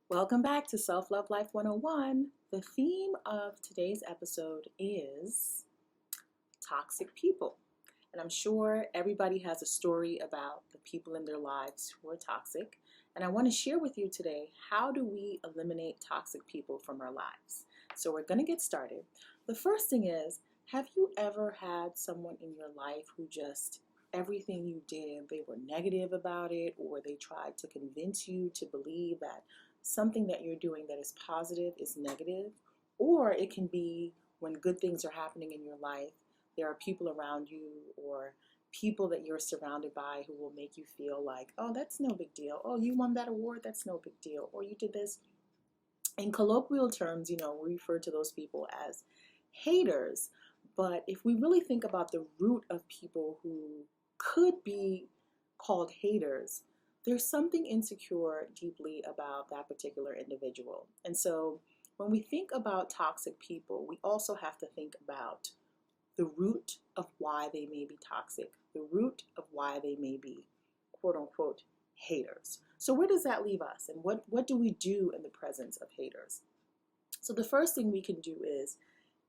Welcome back to Self Love Life 101. The theme of today's episode is toxic people. And I'm sure everybody has a story about the people in their lives who are toxic. And I want to share with you today, how do we eliminate toxic people from our lives? So we're going to get started. The first thing is, have you ever had someone in your life who just everything you did, they were negative about it, or they tried to convince you to believe that something that you're doing that is positive is negative? Or it can be when good things are happening in your life, there are people around you or people that you're surrounded by who will make you feel like, oh, that's no big deal. Oh, you won that award, that's no big deal. Or you did this. In colloquial terms, we refer to those people as haters. But if we really think about the root of people who could be called haters, there's something insecure deeply about that particular individual. And so when we think about toxic people, we also have to think about the root of why they may be toxic, the root of why they may be quote unquote haters. So where does that leave us? And what do we do in the presence of haters? So the first thing we can do is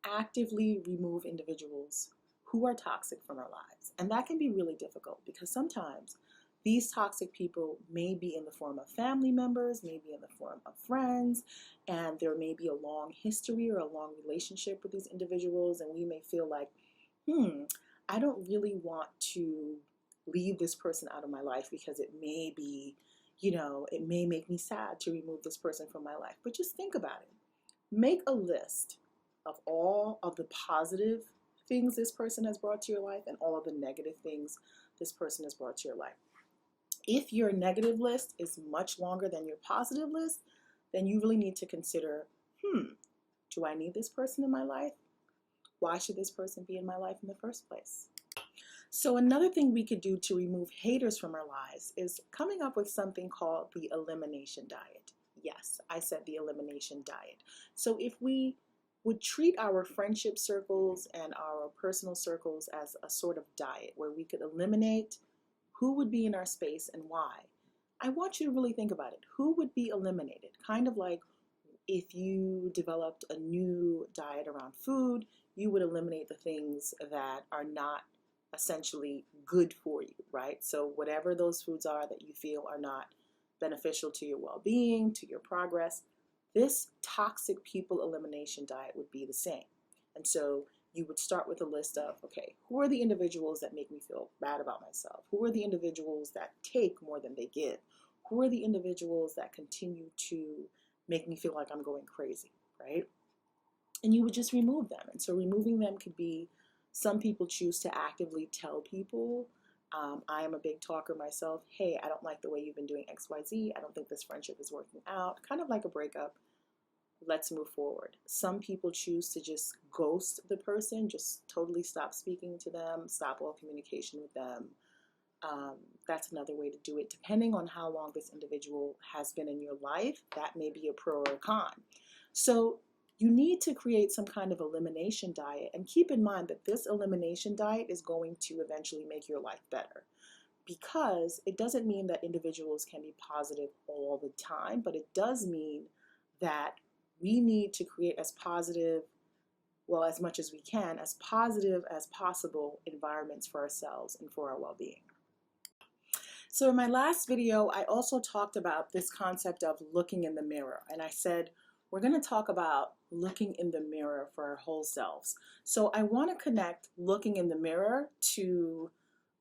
actively remove individuals who are toxic from our lives. And that can be really difficult because sometimes these toxic people may be in the form of family members, maybe in the form of friends, and there may be a long history or a long relationship with these individuals, and we may feel like, I don't really want to leave this person out of my life because it may be, it may make me sad to remove this person from my life. But just think about it. Make a list of all of the positive things this person has brought to your life and all of the negative things this person has brought to your life. If your negative list is much longer than your positive list, then you really need to consider, do I need this person in my life? Why should this person be in my life in the first place? So another thing we could do to remove haters from our lives is coming up with something called the Elimination Diet. Yes, I said the Elimination Diet. So if we would treat our friendship circles and our personal circles as a sort of diet where we could eliminate who would be in our space and why, I want you to really think about it. Who would be eliminated? Kind of like if you developed a new diet around food, you would eliminate the things that are not essentially good for you, right? So whatever those foods are that you feel are not beneficial to your well-being, to your progress, this toxic people elimination diet would be the same. And so you would start with a list of, okay, who are the individuals that make me feel bad about myself? Who are the individuals that take more than they give? Who are the individuals that continue to make me feel like I'm going crazy, right? And you would just remove them. And so removing them could be, some people choose to actively tell people, I am a big talker myself, hey, I don't like the way you've been doing XYZ. I don't think this friendship is working out. Kind of like a breakup. Let's move forward. Some people choose to just ghost the person, just totally stop speaking to them, stop all communication with them. That's another way to do it. Depending on how long this individual has been in your life, that may be a pro or a con. So you need to create some kind of elimination diet, and keep in mind that this elimination diet is going to eventually make your life better, because it doesn't mean that individuals can be positive all the time, but it does mean that we need to create as positive, well, as much as we can, as positive as possible environments for ourselves and for our well-being. So in my last video, I also talked about this concept of looking in the mirror, and I said, we're going to talk about looking in the mirror for our whole selves. So I want to connect looking in the mirror to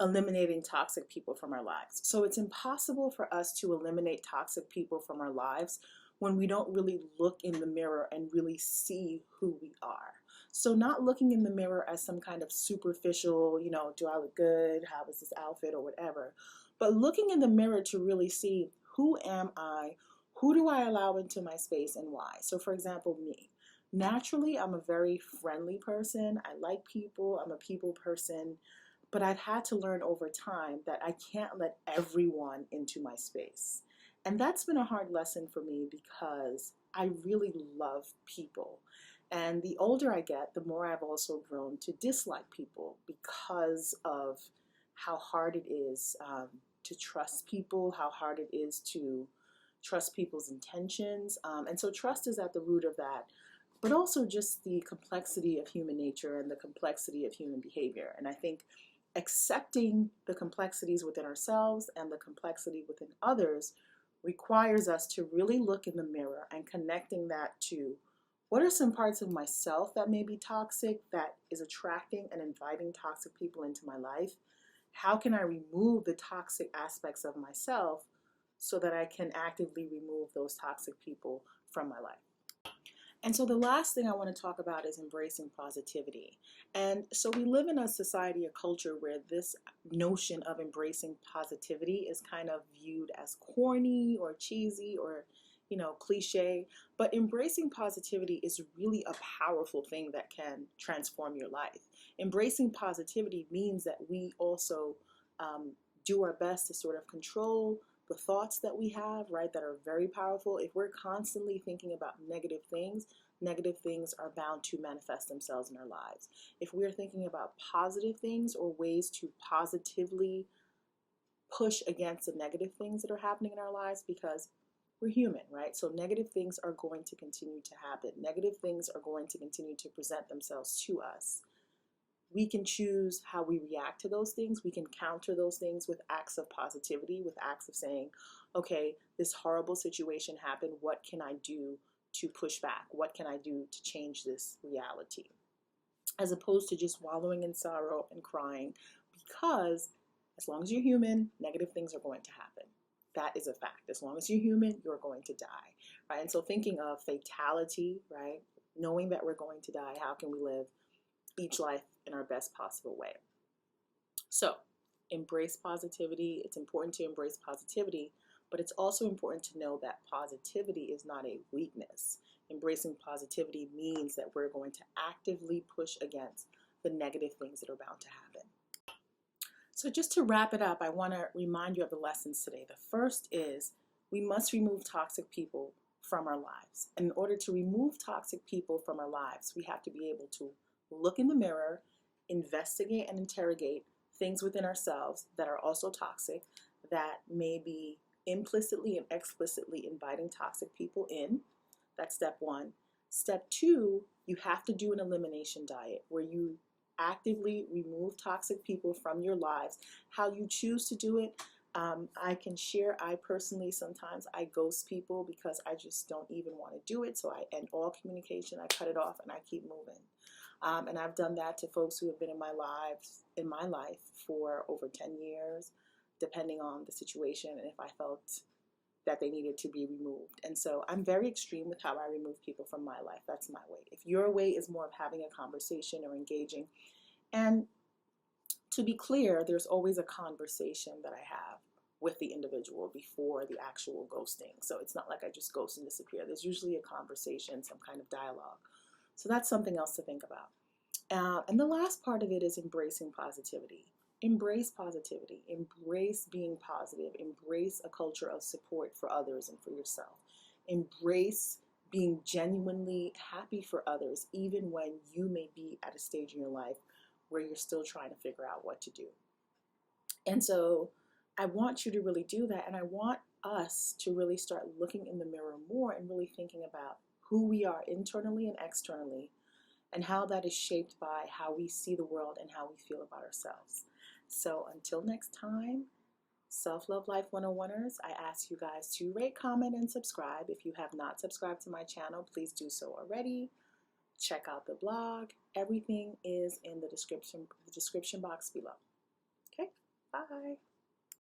eliminating toxic people from our lives. So it's impossible for us to eliminate toxic people from our lives when we don't really look in the mirror and really see who we are. So not looking in the mirror as some kind of superficial, do I look good? How is this outfit or whatever? But looking in the mirror to really see, who am I? Who do I allow into my space and why? So for example, me. Naturally, I'm a very friendly person. I like people. I'm a people person. But I've had to learn over time that I can't let everyone into my space. And that's been a hard lesson for me because I really love people. And the older I get, the more I've also grown to dislike people because of how hard it is to trust people, how hard it is to trust people's intentions. And so trust is at the root of that, but also just the complexity of human nature and the complexity of human behavior. And I think accepting the complexities within ourselves and the complexity within others requires us to really look in the mirror and connecting that to what are some parts of myself that may be toxic, that is attracting and inviting toxic people into my life? How can I remove the toxic aspects of myself so that I can actively remove those toxic people from my life? And so the last thing I want to talk about is embracing positivity. And so we live in a society, a culture where this notion of embracing positivity is kind of viewed as corny or cheesy or, cliche. But embracing positivity is really a powerful thing that can transform your life. Embracing positivity means that we also do our best to sort of control the thoughts that we have, right, that are very powerful. If we're constantly thinking about negative things are bound to manifest themselves in our lives. If we're thinking about positive things or ways to positively push against the negative things that are happening in our lives, because we're human, right? So negative things are going to continue to happen. Negative things are going to continue to present themselves to us. We can choose how we react to those things. We can counter those things with acts of positivity, with acts of saying, okay, this horrible situation happened. What can I do to push back? What can I do to change this reality? As opposed to just wallowing in sorrow and crying, because as long as you're human, negative things are going to happen. That is a fact. As long as you're human, you're going to die, right? And so thinking of fatality, right? Knowing that we're going to die, how can we live each life in our best possible way? So embrace positivity. It's important to embrace positivity, but it's also important to know that positivity is not a weakness. Embracing positivity means that we're going to actively push against the negative things that are bound to happen. So just to wrap it up, I want to remind you of the lessons today. The first is we must remove toxic people from our lives. And in order to remove toxic people from our lives, we have to be able to look in the mirror, investigate and interrogate things within ourselves that are also toxic, that may be implicitly and explicitly inviting toxic people in. That's step one. Step two, you have to do an elimination diet where you actively remove toxic people from your lives. How you choose to do it, I can share. I personally, sometimes I ghost people because I just don't even want to do it. So I end all communication, I cut it off, and I keep moving. And I've done that to folks who have been in my life for over 10 years, depending on the situation and if I felt that they needed to be removed. And so I'm very extreme with how I remove people from my life. That's my way. If your way is more of having a conversation or engaging, and to be clear, there's always a conversation that I have with the individual before the actual ghosting. So it's not like I just ghost and disappear. There's usually a conversation, some kind of dialogue. So that's something else to think about. And the last part of it is embracing positivity. Embrace positivity. Embrace being positive. Embrace a culture of support for others and for yourself. Embrace being genuinely happy for others, even when you may be at a stage in your life where you're still trying to figure out what to do. And so I want you to really do that. And I want us to really start looking in the mirror more and really thinking about who we are internally and externally, and how that is shaped by how we see the world and how we feel about ourselves. So until next time, Self-Love Life 101ers, I ask you guys to rate, comment, and subscribe. If you have not subscribed to my channel, please do so already. Check out the blog. Everything is in the description box below. Okay, bye.